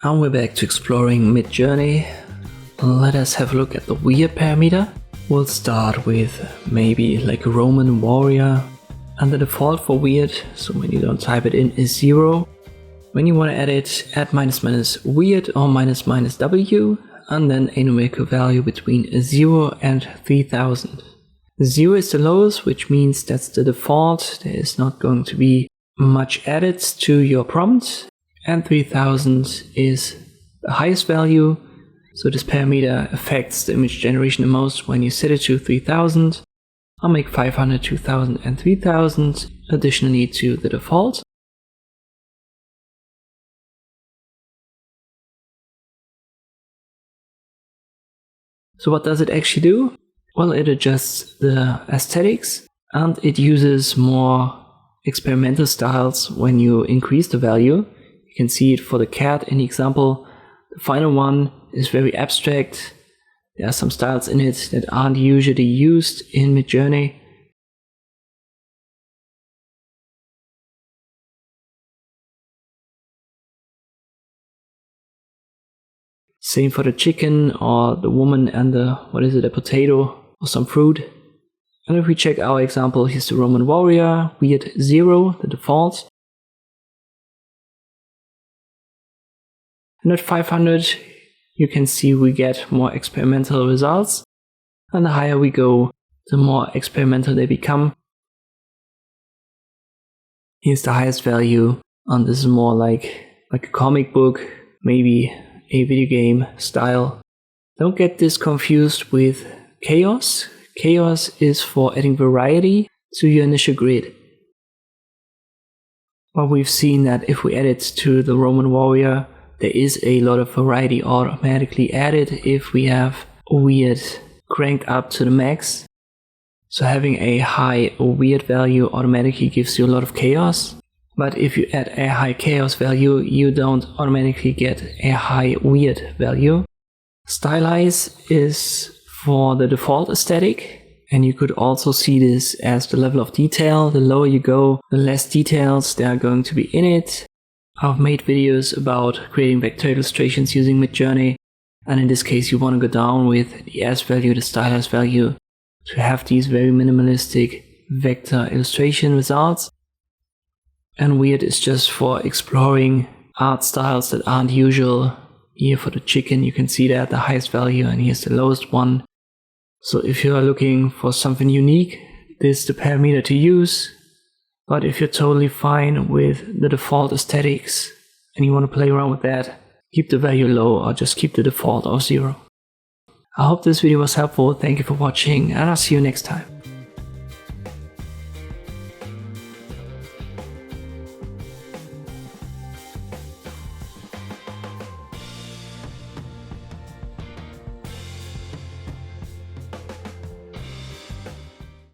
And we're back to exploring Midjourney. Let us have a look at the weird parameter. We'll start with maybe like a Roman warrior. And the default for weird, so when you don't type it in, is 0. When you want to add it, add ---- weird or ---- and then a numerical value between 0 and 3000. 0 is the lowest, which means that's the default. There is not going to be much added to your prompt. And 3000 is the highest value. So this parameter affects the image generation the most when you set it to 3000. I'll make 500, 2000 and 3000 additionally to the default. So what does it actually do? Well, it adjusts the aesthetics and it uses more experimental styles when you increase the value. You can see it for the cat in the example. The final one is very abstract. There are some styles in it that aren't usually used in Midjourney. Same for the chicken or the woman and a potato or some fruit. And if we check our example, here's the Roman warrior, weird 0, the default. And at 500, you can see we get more experimental results. And the higher we go, the more experimental they become. Here's the highest value, and this is more like a comic book, maybe a video game style. Don't get this confused with chaos. Chaos is for adding variety to your initial grid. But we've seen that if we add it to the Roman warrior, there is a lot of variety automatically added if we have weird cranked up to the max. So having a high weird value automatically gives you a lot of chaos. But if you add a high chaos value, you don't automatically get a high weird value. Stylize is for the default aesthetic. And you could also see this as the level of detail. The lower you go, the less details there are going to be in it. I've made videos about creating vector illustrations using Midjourney, and in this case you want to go down with the as value, the stylize value, to have these very minimalistic vector illustration results. And weird is just for exploring art styles that aren't usual. Here for the chicken you can see that the highest value, and here's the lowest one. So if you are looking for something unique, this is the parameter to use. But if you're totally fine with the default aesthetics and you want to play around with that, keep the value low or just keep the default of 0. I hope this video was helpful. Thank you for watching, and I'll see you next time.